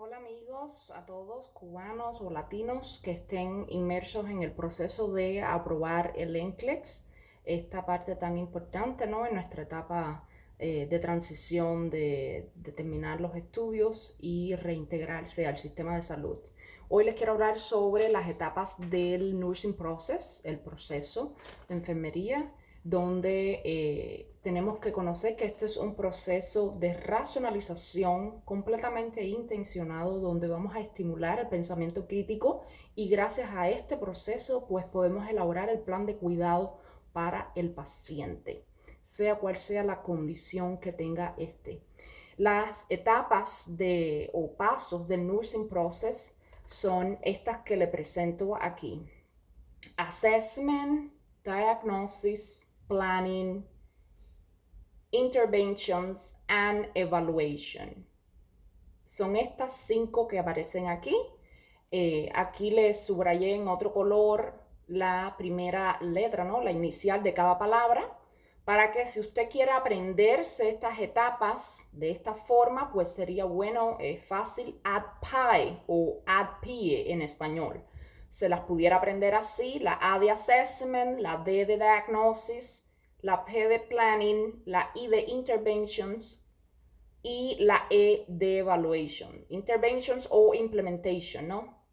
Hola amigos, a todos cubanos o latinos que estén inmersos en el proceso de aprobar el NCLEX, esta parte tan importante, ¿no? En nuestra etapa de transición de terminar los estudios y reintegrarse al sistema de salud. Hoy les quiero hablar sobre las etapas del nursing process, el proceso de enfermería, donde tenemos que conocer que este es un proceso de racionalización completamente intencionado, donde vamos a estimular el pensamiento crítico y gracias a este proceso pues podemos elaborar el plan de cuidado para el paciente, sea cual sea la condición que tenga este. Las etapas o pasos del nursing process son estas que le presento aquí: assessment, diagnosis, planning, interventions and evaluation. Son estas 5 que aparecen aquí. Aquí les subrayé en otro color la primera letra, ¿no? La inicial de cada palabra, para que si usted quiere aprenderse estas etapas de esta forma, pues sería bueno, fácil, ad PIE o ad PIE en español. Se las pudiera aprender así: la A de assessment, la D de diagnosis, la P de planning, la I de interventions y la E de evaluation. Interventions o implementation, ¿no?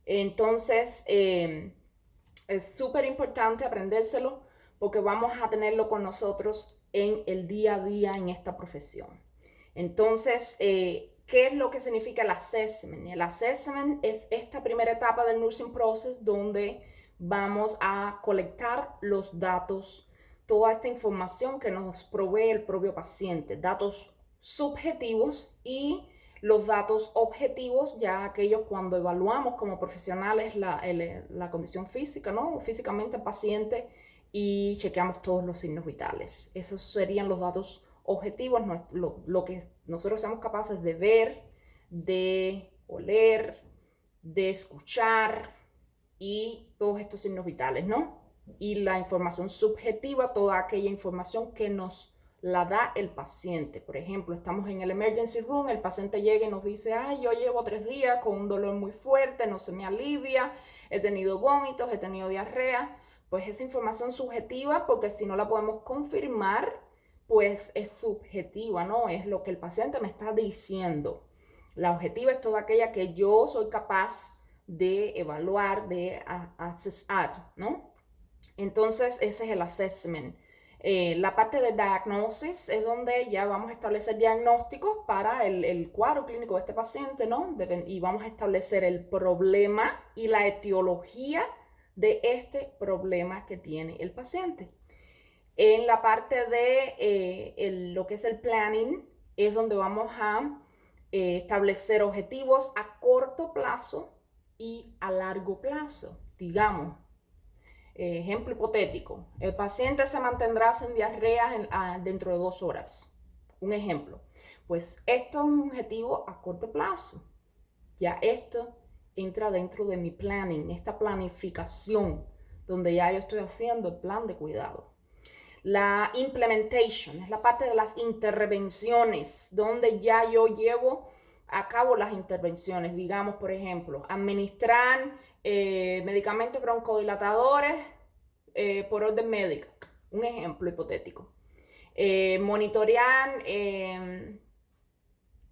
Entonces, es súper importante aprendérselo porque vamos a tenerlo con nosotros en el día a día en esta profesión. Entonces, ¿qué es lo que significa el assessment? El assessment es esta primera etapa del nursing process donde vamos a colectar los datos, toda esta información que nos provee el propio paciente, datos subjetivos y los datos objetivos, ya aquellos cuando evaluamos como profesionales la condición física, ¿no? Físicamente el paciente, y chequeamos todos los signos vitales. Esos serían los datos objetivos, lo que nosotros seamos capaces de ver, de oler, de escuchar y todos estos signos vitales, ¿no? Y la información subjetiva, toda aquella información que nos la da el paciente. Por ejemplo, estamos en el emergency room, el paciente llega y nos dice: ay, yo llevo 3 días con un dolor muy fuerte, no se me alivia, he tenido vómitos, he tenido diarrea. Pues esa información subjetiva, porque si no la podemos confirmar, pues es subjetiva, ¿no? Es lo que el paciente me está diciendo. La objetiva es toda aquella que yo soy capaz de evaluar, de accesar, ¿no? Entonces, ese es el assessment. La parte de diagnosis es donde ya vamos a establecer diagnósticos para el cuadro clínico de este paciente, ¿no? Y vamos a establecer el problema y la etiología de este problema que tiene el paciente. En la parte de lo que es el planning es donde vamos a establecer objetivos a corto plazo y a largo plazo. Digamos, ejemplo hipotético: el paciente se mantendrá sin diarrea dentro de 2 horas. Un ejemplo. Pues esto es un objetivo a corto plazo. Ya esto entra dentro de mi planning, esta planificación, donde ya yo estoy haciendo el plan de cuidado. La implementation es la parte de las intervenciones, donde ya yo llevo a cabo las intervenciones. Digamos, por ejemplo, administrar medicamentos broncodilatadores por orden médica. Un ejemplo hipotético. Monitorear,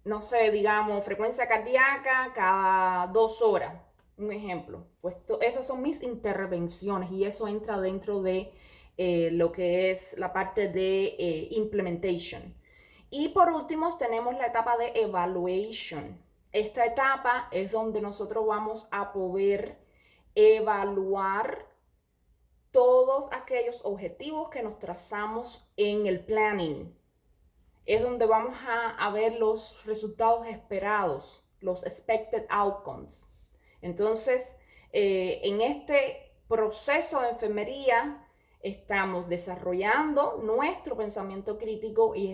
no sé, digamos, frecuencia cardíaca cada 2 horas. Un ejemplo. Pues esas son mis intervenciones y eso entra dentro de lo que es la parte de implementation. Y por último tenemos la etapa de evaluation. Esta etapa es donde nosotros vamos a poder evaluar todos aquellos objetivos que nos trazamos en el planning. Es donde vamos a ver los resultados esperados, los expected outcomes. Entonces, en este proceso de enfermería estamos desarrollando nuestro pensamiento crítico y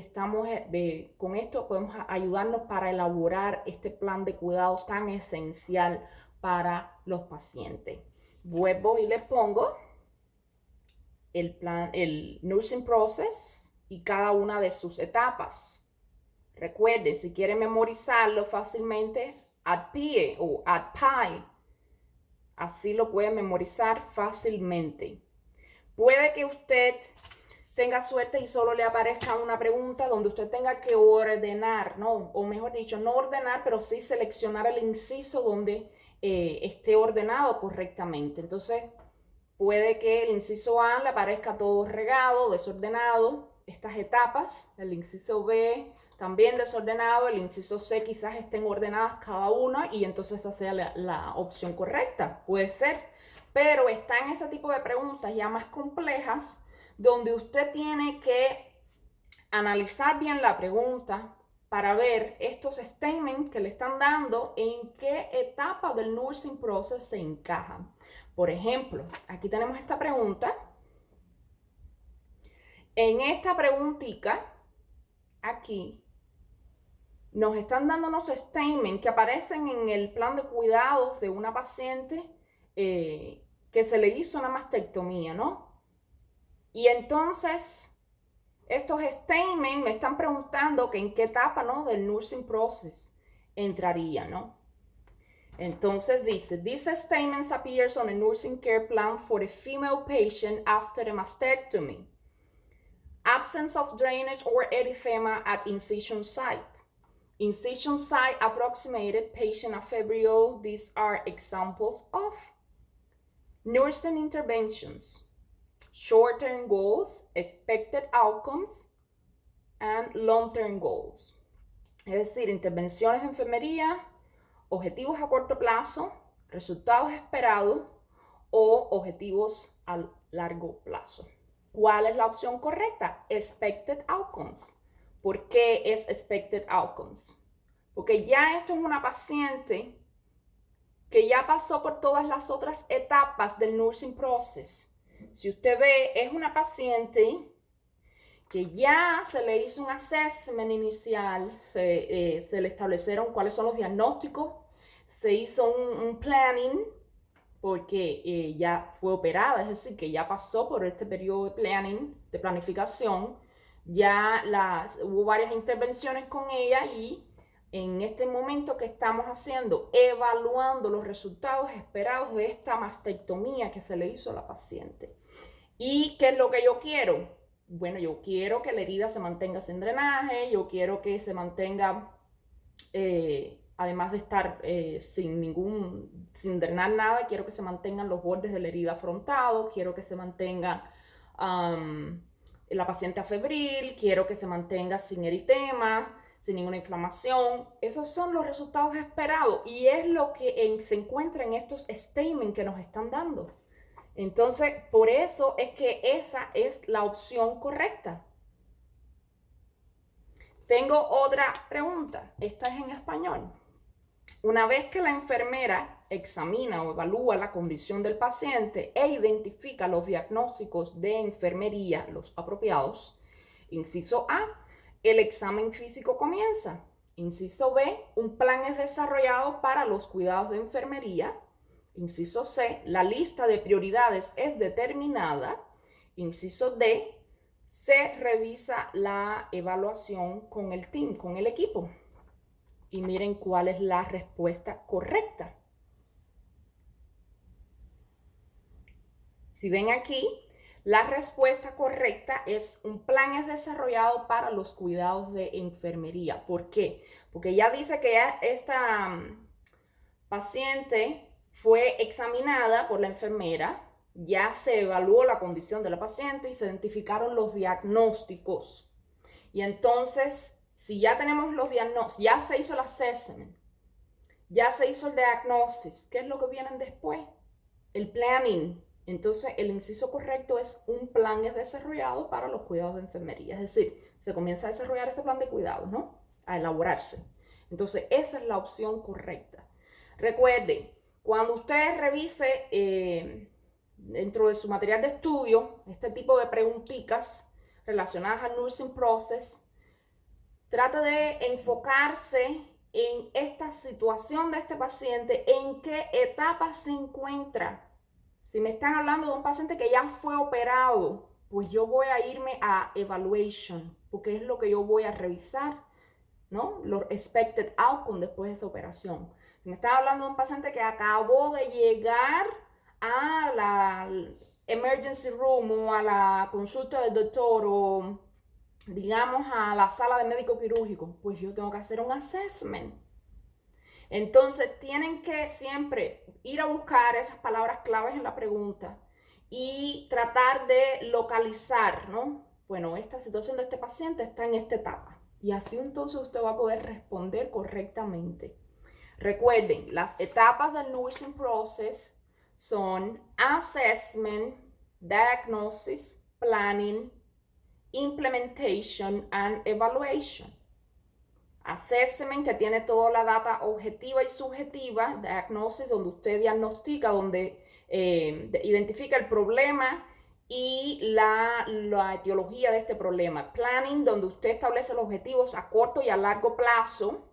con esto podemos ayudarnos para elaborar este plan de cuidado tan esencial para los pacientes. Vuelvo y les pongo el nursing process y cada una de sus etapas. Recuerden, si quieren memorizarlo fácilmente, ADPIE o ADPI. Así lo puede memorizar fácilmente. Puede que usted tenga suerte y solo le aparezca una pregunta donde usted tenga que ordenar, ¿no? O mejor dicho, no ordenar, pero sí seleccionar el inciso donde esté ordenado correctamente. Entonces, puede que el inciso A le aparezca todo regado, desordenado, estas etapas, el inciso B también desordenado, el inciso C quizás estén ordenadas cada una y entonces esa sea la opción correcta, puede ser. Pero está en ese tipo de preguntas ya más complejas donde usted tiene que analizar bien la pregunta para ver estos statements que le están dando en qué etapa del nursing process se encajan. Por ejemplo, aquí tenemos esta pregunta. En esta preguntita, aquí, nos están dando unos statements que aparecen en el plan de cuidados de una paciente que se le hizo una mastectomía, ¿no? Y entonces, estos statements me están preguntando que en qué etapa, ¿no?, del nursing process entraría, ¿no? Entonces dice, these statements appears on a nursing care plan for a female patient after a mastectomy. Absence of drainage or erythema at incision site. Incision site approximated, patient afebrile. These are examples of nursing interventions, short-term goals, expected outcomes, and long-term goals. Es decir, intervenciones de enfermería, objetivos a corto plazo, resultados esperados o objetivos a largo plazo. ¿Cuál es la opción correcta? Expected outcomes. ¿Por qué es expected outcomes? Porque ya esto es una paciente que ya pasó por todas las otras etapas del nursing process. Si usted ve, es una paciente que ya se le hizo un assessment inicial, se le establecieron cuáles son los diagnósticos, se hizo un planning, porque ya fue operada, es decir, que ya pasó por este periodo de planning, de planificación, ya hubo varias intervenciones con ella y en este momento que estamos haciendo, evaluando los resultados esperados de esta mastectomía que se le hizo a la paciente. ¿Y qué es lo que yo quiero? Bueno, yo quiero que la herida se mantenga sin drenaje, yo quiero que se mantenga, además de estar sin drenar nada, quiero que se mantengan los bordes de la herida afrontados, quiero que se mantenga la paciente afebril, quiero que se mantenga sin eritema, sin ninguna inflamación. Esos son los resultados esperados y es lo que se encuentra en estos statements que nos están dando. Entonces, por eso es que esa es la opción correcta. Tengo otra pregunta. Esta es en español. Una vez que la enfermera examina o evalúa la condición del paciente e identifica los diagnósticos de enfermería, los apropiados, inciso A, el examen físico comienza. Inciso B, un plan es desarrollado para los cuidados de enfermería. Inciso C, la lista de prioridades es determinada. Inciso D, se revisa la evaluación con el team, con el equipo. Y miren cuál es la respuesta correcta. Si ven aquí, la respuesta correcta es un plan es desarrollado para los cuidados de enfermería. ¿Por qué? Porque ya dice que esta paciente fue examinada por la enfermera, ya se evaluó la condición de la paciente y se identificaron los diagnósticos. Y entonces, si ya tenemos los diagnósticos, ya se hizo el assessment, ya se hizo el diagnosis, ¿qué es lo que viene después? El planning. Entonces, el inciso correcto es un plan es desarrollado para los cuidados de enfermería. Es decir, se comienza a desarrollar ese plan de cuidados, ¿no? A elaborarse. Entonces, esa es la opción correcta. Recuerde, cuando usted revise dentro de su material de estudio este tipo de preguntitas relacionadas al nursing process, trate de enfocarse en esta situación de este paciente, en qué etapa se encuentra. Si me están hablando de un paciente que ya fue operado, pues yo voy a irme a evaluation, porque es lo que yo voy a revisar. ¿no? Los expected outcome después de esa operación. Si me estaba hablando de un paciente que acabó de llegar a la emergency room o a la consulta del doctor o digamos a la sala de médico quirúrgico, pues yo tengo que hacer un assessment. Entonces tienen que siempre ir a buscar esas palabras claves en la pregunta y tratar de localizar, ¿no? Bueno, esta situación de este paciente está en esta etapa. Y así entonces usted va a poder responder correctamente. Recuerden, las etapas del nursing process son assessment, diagnosis, planning, implementation and evaluation. Assessment, que tiene toda la data objetiva y subjetiva. Diagnosis, donde usted diagnostica, donde identifica el problema y la etiología de este problema. Planning, donde usted establece los objetivos a corto y a largo plazo.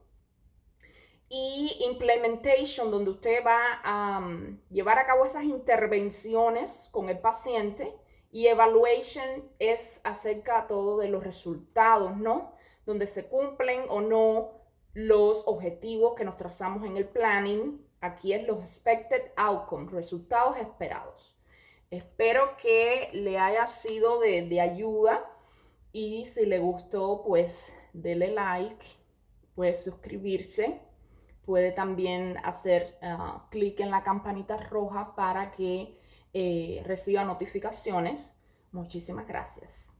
Y implementation, donde usted va a llevar a cabo esas intervenciones con el paciente. Y evaluation es acerca todo de los resultados, ¿no? Donde se cumplen o no los objetivos que nos trazamos en el planning. Aquí es los expected outcomes, resultados esperados. Espero que le haya sido de ayuda y si le gustó, pues dele like, puede suscribirse, puede también hacer clic en la campanita roja para que reciba notificaciones. Muchísimas gracias.